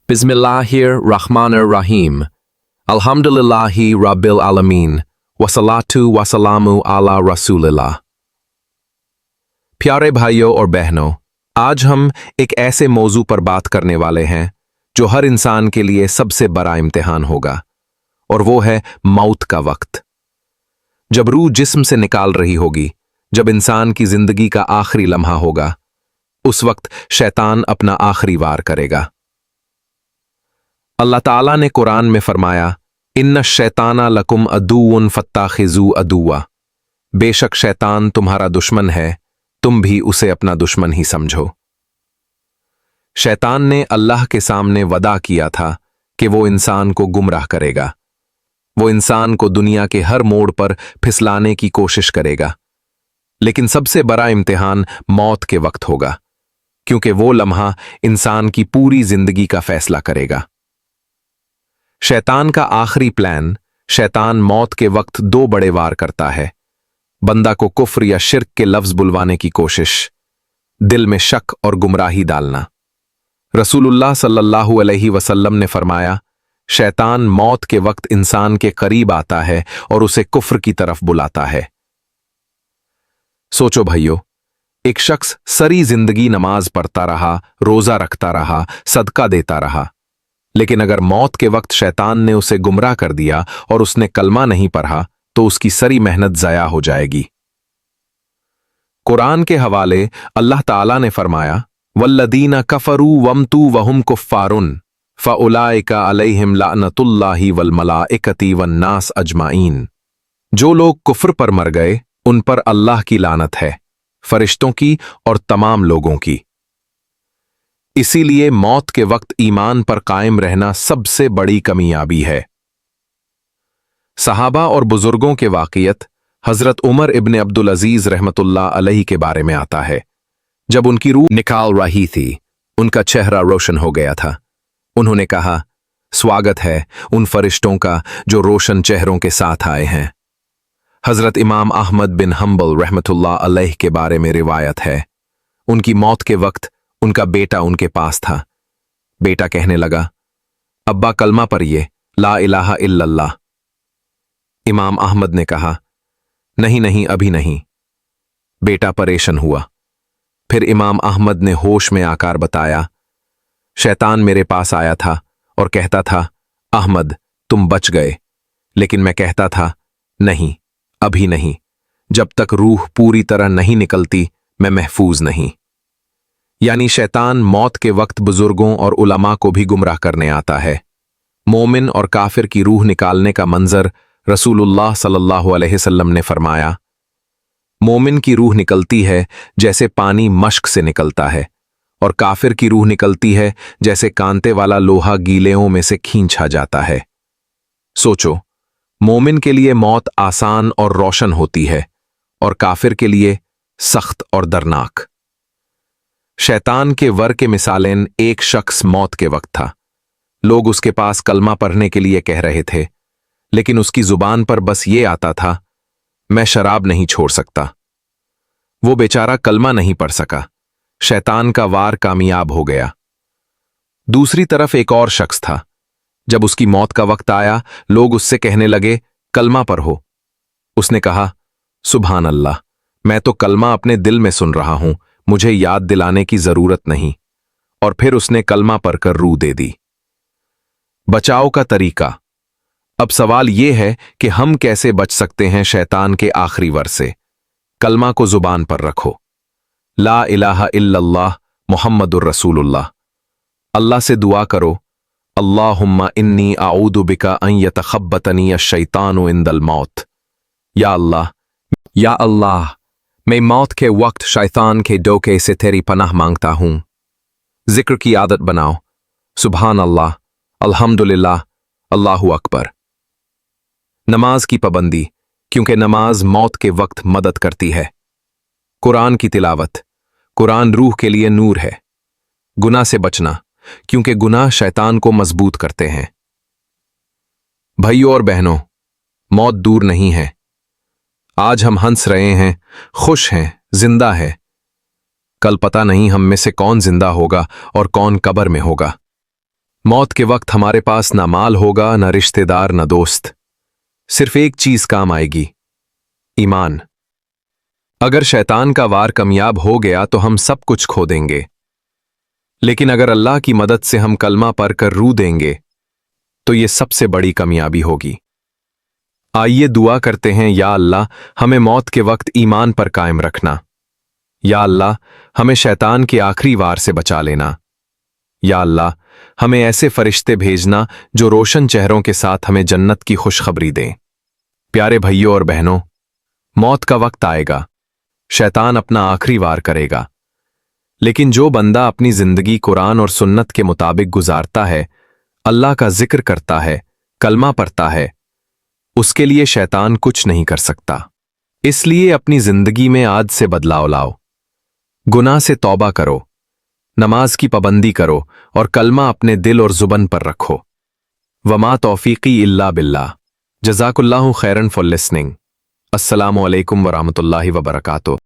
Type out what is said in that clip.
Bismillahir-Rahmanir-Rahim. Alhamdulillahi Rabbil Alameen. वसलातु वसलामु आला रसूलिल्लाह। प्यारे भाइयों और बहनों, आज हम एक ऐसे मौजू पर बात करने वाले हैं जो हर इंसान के लिए सबसे बड़ा इम्तिहान होगा, और वो है मौत का वक्त। जब रूह जिस्म से निकाल रही होगी, जब इंसान की जिंदगी का आखिरी लम्हा होगा, उस वक्त शैतान अपना आखिरी वार करेगा। अल्लाह ताला ने कुरान में फरमाया, इन्ना शैताना लकुम अदुवन फत्ताखिजू अदुवा। बेशक शैतान तुम्हारा दुश्मन है, तुम भी उसे अपना दुश्मन ही समझो। शैतान ने अल्लाह के सामने वदा किया था कि वो इंसान को गुमराह करेगा। वो इंसान को दुनिया के हर मोड़ पर फिसलाने की कोशिश करेगा, लेकिन सबसे बड़ा इम्तिहान मौत के वक्त होगा, क्योंकि वो लम्हा इंसान की पूरी जिंदगी का फैसला करेगा। शैतान का आखिरी प्लान, शैतान मौत के वक्त दो बड़े वार करता है। बंदा को कुफ्र या शिर्क के लफ्ज बुलवाने की कोशिश, दिल में शक और गुमराही डालना। रसूलुल्लाह सल्लल्लाहु अलैहि वसल्लम ने फरमाया, शैतान मौत के वक्त इंसान के करीब आता है और उसे कुफ्र की तरफ बुलाता है। सोचो भाइयों, एक शख्स सारी जिंदगी नमाज पढ़ता रहा, रोजा रखता रहा, सदका देता रहा, लेकिन अगर मौत के वक्त शैतान ने उसे गुमराह कर दिया और उसने कलमा नहीं पढ़ा, तो उसकी सारी मेहनत ज़ाया हो जाएगी। कुरान के हवाले अल्लाह ताला ने फरमाया, वल्लदीना कफरू वमतू वहुम कुफ्फारुन फउलाइका अलैहिम लानतुल्लाहि वल मलाइकति वन नास अजमाइन। जो लोग कुफ्र पर मर गए, उन पर अल्लाह की लानत है, फरिश्तों की और तमाम लोगों की। इसीलिए मौत के वक्त ईमान पर कायम रहना सबसे बड़ी कामयाबी है। सहाबा और बुजुर्गों के वाक़ियत हजरत उमर इब्न अब्दुल अजीज रहमतुल्लाह अलैहि के बारे में आता है। जब उनकी रूह निकाल रही थी, उनका चेहरा रोशन हो गया था। उन्होंने कहा, स्वागत है उन फरिश्तों का जो रोशन चेहरों के साथ आए हैं। हजरत इमाम अहमद बिन हम्बल रहमतुल्लाह अलैहि के बारे में रिवायत है, उनकी मौत के वक्त उनका बेटा उनके पास था। बेटा कहने लगा, अब्बा कलमा पढ़िए, ला इलाहा इल्लल्लाह। इमाम अहमद ने कहा, नहीं नहीं, अभी नहीं। बेटा परेशान हुआ। फिर इमाम अहमद ने होश में आकर बताया, शैतान मेरे पास आया था और कहता था, अहमद तुम बच गए, लेकिन मैं कहता था, नहीं, अभी नहीं, जब तक रूह पूरी तरह नहीं निकलती मैं महफूज नहीं। यानी शैतान मौत के वक्त बुजुर्गों और उलमा को भी गुमराह करने आता है। मोमिन और काफिर की रूह निकालने का मंजर रसूलुल्लाह सल्लल्लाहु अलैहि वसल्लम ने फरमाया, मोमिन की रूह निकलती है जैसे पानी मश्क से निकलता है, और काफिर की रूह निकलती है जैसे कांटे वाला लोहा गीलेओं में से खींचा जाता है। सोचो, मोमिन के लिए मौत आसान और रोशन होती है, और काफिर के लिए सख्त और दर्दनाक। शैतान के वर के मिसालें एक शख्स मौत के वक्त था। लोग उसके पास कलमा पढ़ने के लिए कह रहे थे, लेकिन उसकी जुबान पर बस ये आता था, मैं शराब नहीं छोड़ सकता। वो बेचारा कलमा नहीं पढ़ सका। शैतान का वार कामयाब हो गया। दूसरी तरफ एक और शख्स था। जब उसकी मौत का वक्त आया, लोग उससे कहने लगे, कलमा पढ़ो। उसने कहा, सुभान अल्लाह, मैं तो कलमा अपने दिल में सुन रहा हूं, मुझे याद दिलाने की जरूरत नहीं। और फिर उसने कलमा पढ़कर रूह दे दी। बचाव का तरीका। अब सवाल यह है कि हम कैसे बच सकते हैं शैतान के आखिरी वर से। कलमा को जुबान पर रखो, ला इलाहा इल्लल्लाह मुहम्मदुर रसूलुल्लाह। अल्लाह से दुआ करो, अल्लाहुम्मा इन्नी आऊदु बिका अन यतखब्बतनी अश-शैतानु इंदल मौत। या अल्लाह, मैं मौत के वक्त शैतान के डोके से तेरी पनाह मांगता हूं। जिक्र की आदत बनाओ, सुभान अल्लाह, अल्हम्दुलिल्लाह, अल्लाहु अकबर। नमाज की पाबंदी, क्योंकि नमाज मौत के वक्त मदद करती है। कुरान की तिलावत, कुरान रूह के लिए नूर है। गुनाह से बचना, क्योंकि गुनाह शैतान को मजबूत करते हैं। भाइयों और बहनों, मौत दूर नहीं है। आज हम हंस रहे हैं, खुश हैं, जिंदा है। कल पता नहीं हम में से कौन जिंदा होगा और कौन कब्र में होगा। मौत के वक्त हमारे पास ना माल होगा, ना रिश्तेदार, ना दोस्त। सिर्फ एक चीज काम आएगी, ईमान। अगर शैतान का वार कामयाब हो गया तो हम सब कुछ खो देंगे, लेकिन अगर अल्लाह की मदद से हम कलमा पढ़ कर रू देंगे तो ये सबसे बड़ी कामयाबी होगी। आइए दुआ करते हैं, या अल्लाह हमें मौत के वक्त ईमान पर कायम रखना। या अल्लाह हमें शैतान के आखिरी वार से बचा लेना। या अल्लाह हमें ऐसे फरिश्ते भेजना जो रोशन चेहरों के साथ हमें जन्नत की खुशखबरी दें। प्यारे भाइयों और बहनों, मौत का वक्त आएगा, शैतान अपना आखिरी वार करेगा, लेकिन जो बंदा अपनी जिंदगी कुरान और सुन्नत के मुताबिक गुजारता है, अल्लाह का जिक्र करता है, कलमा पढ़ता है, उसके लिए शैतान कुछ नहीं कर सकता। इसलिए अपनी जिंदगी में आज से बदलाव लाओ, गुनाह से तौबा करो, नमाज की पाबंदी करो और कलमा अपने दिल और जुबान पर रखो। वमा तौफीकी इल्ला बिल्लाह। जज़ाकुल्लाहु खैरन फॉर लिसनिंग। अस्सलामु अलैकुम वरहमतुल्लाहि वबरकातुहू।